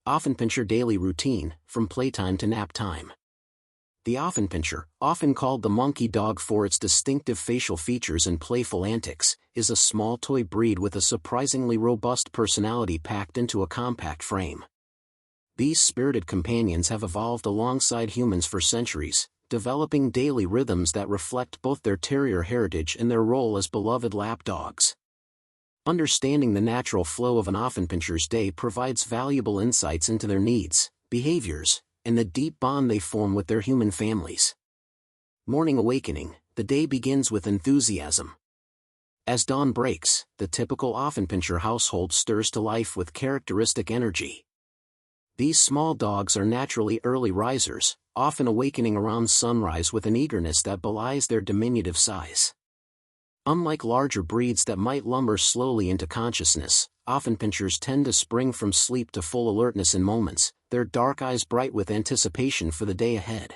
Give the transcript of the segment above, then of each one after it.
Affenpinscher daily routine, from playtime to nap time. The Affenpinscher, often called the monkey dog for its distinctive facial features and playful antics, is a small toy breed with a surprisingly robust personality packed into a compact frame. These spirited companions have evolved alongside humans for centuries, developing daily rhythms that reflect both their terrier heritage and their role as beloved lapdogs. Understanding the natural flow of an Affenpinscher's day provides valuable insights into their needs, behaviors, and the deep bond they form with their human families. Morning awakening, the day begins with enthusiasm. As dawn breaks, the typical Affenpinscher household stirs to life with characteristic energy. These small dogs are naturally early risers, often awakening around sunrise with an eagerness that belies their diminutive size. Unlike larger breeds that might lumber slowly into consciousness, Affenpinschers tend to spring from sleep to full alertness in moments, their dark eyes bright with anticipation for the day ahead.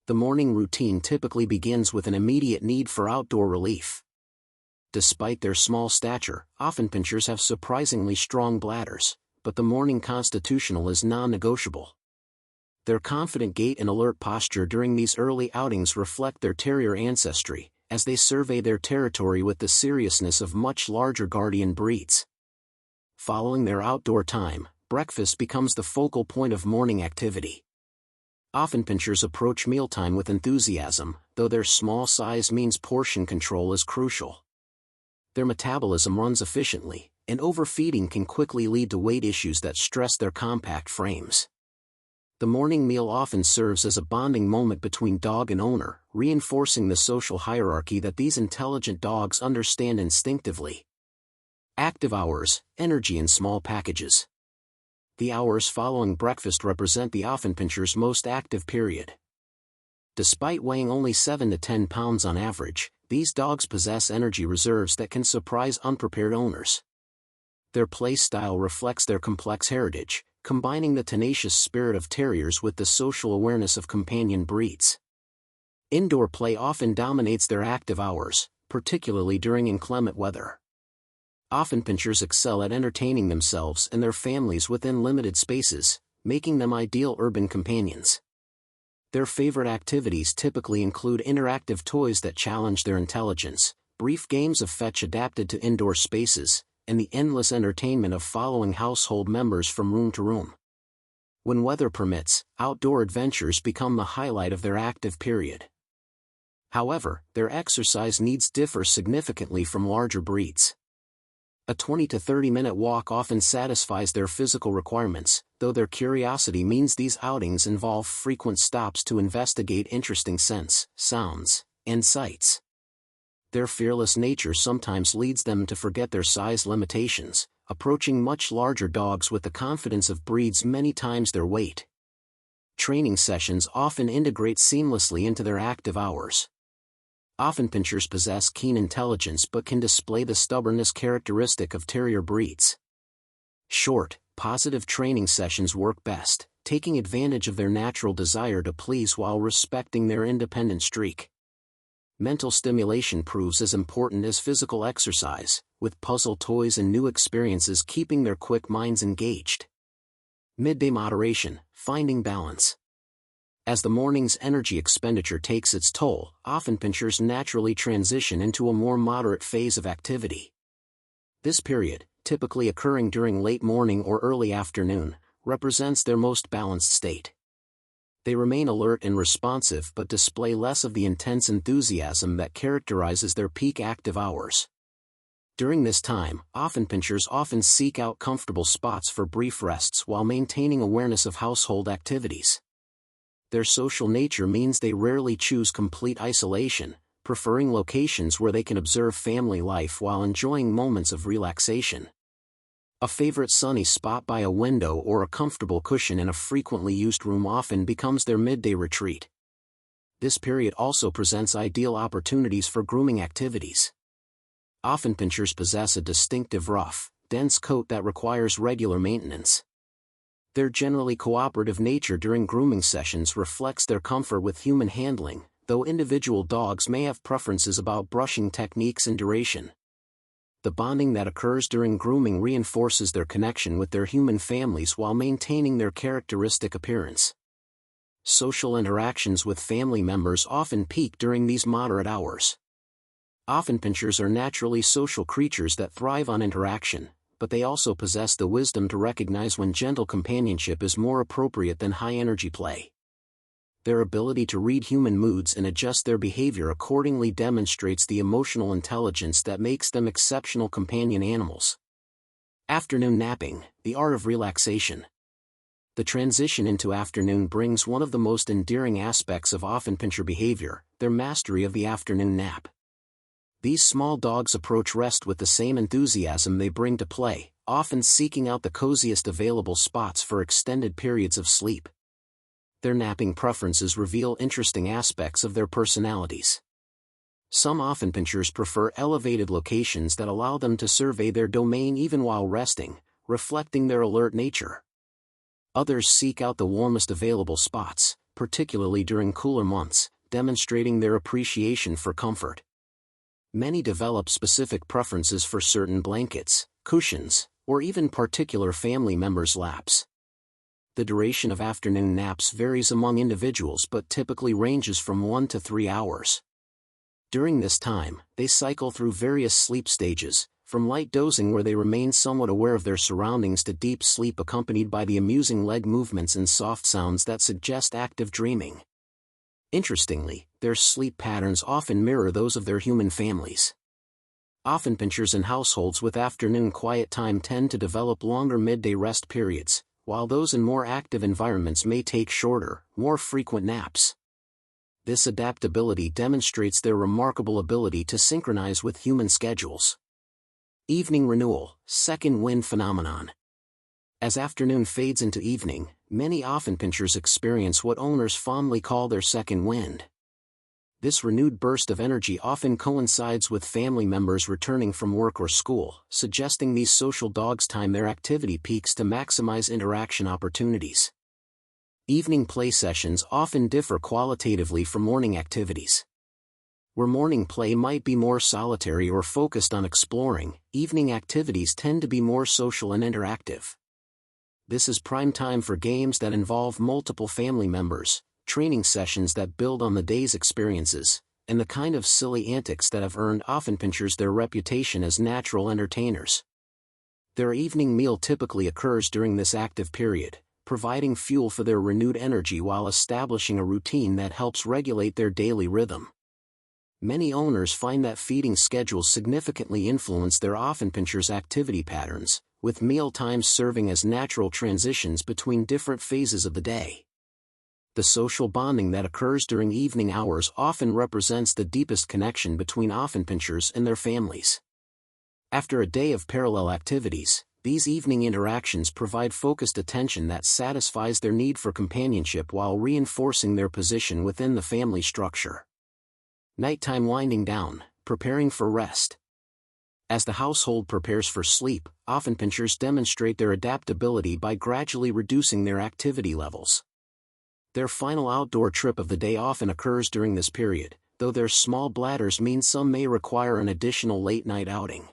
The morning routine typically begins with an immediate need for outdoor relief. Despite their small stature, Affenpinschers have surprisingly strong bladders, but the morning constitutional is non-negotiable. Their confident gait and alert posture during these early outings reflect their terrier ancestry, as they survey their territory with the seriousness of much larger guardian breeds. Following their outdoor time, breakfast becomes the focal point of morning activity. Affenpinschers approach mealtime with enthusiasm, though their small size means portion control is crucial. Their metabolism runs efficiently, and overfeeding can quickly lead to weight issues that stress their compact frames. The morning meal often serves as a bonding moment between dog and owner, reinforcing the social hierarchy that these intelligent dogs understand instinctively. Active hours, energy in small packages. The hours following breakfast represent the Affenpinscher's most active period. Despite weighing only 7 to 10 pounds on average, these dogs possess energy reserves that can surprise unprepared owners. Their play style reflects their complex heritage, combining the tenacious spirit of terriers with the social awareness of companion breeds. Indoor play often dominates their active hours, particularly during inclement weather. Affenpinschers excel at entertaining themselves and their families within limited spaces, making them ideal urban companions. Their favorite activities typically include interactive toys that challenge their intelligence, brief games of fetch adapted to indoor spaces, and the endless entertainment of following household members from room to room. When weather permits, outdoor adventures become the highlight of their active period. However, their exercise needs differ significantly from larger breeds. A 20 to 30-minute walk often satisfies their physical requirements, though their curiosity means these outings involve frequent stops to investigate interesting scents, sounds, and sights. Their fearless nature sometimes leads them to forget their size limitations, approaching much larger dogs with the confidence of breeds many times their weight. Training sessions often integrate seamlessly into their active hours. Affenpinschers possess keen intelligence but can display the stubbornness characteristic of terrier breeds. Short, positive training sessions work best, taking advantage of their natural desire to please while respecting their independent streak. Mental stimulation proves as important as physical exercise, with puzzle toys and new experiences keeping their quick minds engaged. Midday moderation, finding balance. As the morning's energy expenditure takes its toll, Affenpinschers naturally transition into a more moderate phase of activity. This period, typically occurring during late morning or early afternoon, represents their most balanced state. They remain alert and responsive but display less of the intense enthusiasm that characterizes their peak active hours. During this time, Affenpinschers often seek out comfortable spots for brief rests while maintaining awareness of household activities. Their social nature means they rarely choose complete isolation, preferring locations where they can observe family life while enjoying moments of relaxation. A favorite sunny spot by a window or a comfortable cushion in a frequently used room often becomes their midday retreat. This period also presents ideal opportunities for grooming activities. Affenpinschers possess a distinctive rough, dense coat that requires regular maintenance. Their generally cooperative nature during grooming sessions reflects their comfort with human handling, though individual dogs may have preferences about brushing techniques and duration. The bonding that occurs during grooming reinforces their connection with their human families while maintaining their characteristic appearance. Social interactions with family members often peak during these moderate hours. Affenpinschers are naturally social creatures that thrive on interaction, but they also possess the wisdom to recognize when gentle companionship is more appropriate than high-energy play. Their ability to read human moods and adjust their behavior accordingly demonstrates the emotional intelligence that makes them exceptional companion animals. Afternoon napping, the art of relaxation. The transition into afternoon brings one of the most endearing aspects of Affenpinscher behavior, their mastery of the afternoon nap. These small dogs approach rest with the same enthusiasm they bring to play, often seeking out the coziest available spots for extended periods of sleep. Their napping preferences reveal interesting aspects of their personalities. Some Affenpinschers prefer elevated locations that allow them to survey their domain even while resting, reflecting their alert nature. Others seek out the warmest available spots, particularly during cooler months, demonstrating their appreciation for comfort. Many develop specific preferences for certain blankets, cushions, or even particular family members' laps. The duration of afternoon naps varies among individuals but typically ranges from 1 to 3 hours. During this time, they cycle through various sleep stages, from light dozing where they remain somewhat aware of their surroundings to deep sleep accompanied by the amusing leg movements and soft sounds that suggest active dreaming. Interestingly, their sleep patterns often mirror those of their human families. Affenpinschers in households with afternoon quiet time tend to develop longer midday rest periods, while those in more active environments may take shorter, more frequent naps. This adaptability demonstrates their remarkable ability to synchronize with human schedules. Evening renewal, second wind phenomenon. As afternoon fades into evening, many Affenpinschers experience what owners fondly call their second wind. This renewed burst of energy often coincides with family members returning from work or school, suggesting these social dogs time their activity peaks to maximize interaction opportunities. Evening play sessions often differ qualitatively from morning activities. Where morning play might be more solitary or focused on exploring, evening activities tend to be more social and interactive. This is prime time for games that involve multiple family members, training sessions that build on the day's experiences, and the kind of silly antics that have earned Affenpinschers their reputation as natural entertainers. Their evening meal typically occurs during this active period, providing fuel for their renewed energy while establishing a routine that helps regulate their daily rhythm. Many owners find that feeding schedules significantly influence their Affenpinschers' activity patterns, with meal times serving as natural transitions between different phases of the day. The social bonding that occurs during evening hours often represents the deepest connection between Affenpinschers and their families. After a day of parallel activities, these evening interactions provide focused attention that satisfies their need for companionship while reinforcing their position within the family structure. Nighttime winding down, preparing for rest. As the household prepares for sleep, Affenpinschers demonstrate their adaptability by gradually reducing their activity levels. Their final outdoor trip of the day often occurs during this period, though their small bladders mean some may require an additional late-night outing.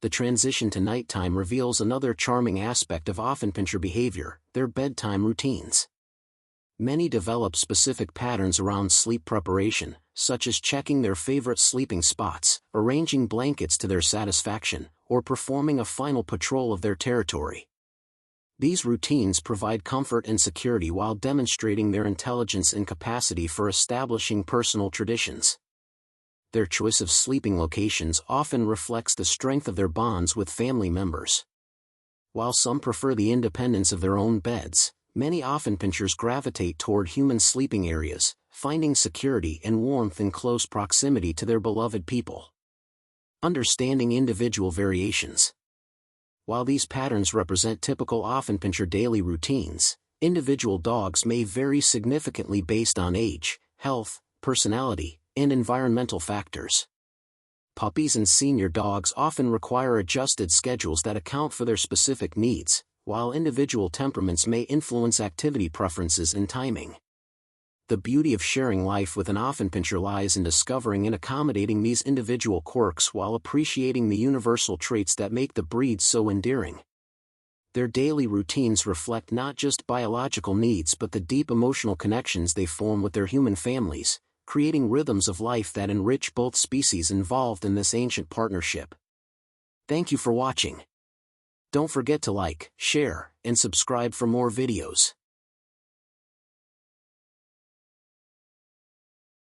The transition to nighttime reveals another charming aspect of Affenpinscher behavior, their bedtime routines. Many develop specific patterns around sleep preparation, such as checking their favorite sleeping spots, arranging blankets to their satisfaction, or performing a final patrol of their territory. These routines provide comfort and security while demonstrating their intelligence and capacity for establishing personal traditions. Their choice of sleeping locations often reflects the strength of their bonds with family members. While some prefer the independence of their own beds, many Affenpinschers gravitate toward human sleeping areas, finding security and warmth in close proximity to their beloved people. Understanding individual variations. While these patterns represent typical Affenpinscher daily routines, individual dogs may vary significantly based on age, health, personality, and environmental factors. Puppies and senior dogs often require adjusted schedules that account for their specific needs, while individual temperaments may influence activity preferences and timing. The beauty of sharing life with an Affenpinscher lies in discovering and accommodating these individual quirks while appreciating the universal traits that make the breed so endearing. Their daily routines reflect not just biological needs but the deep emotional connections they form with their human families, creating rhythms of life that enrich both species involved in this ancient partnership. Thank you for watching. Don't forget to like, share, and subscribe for more videos.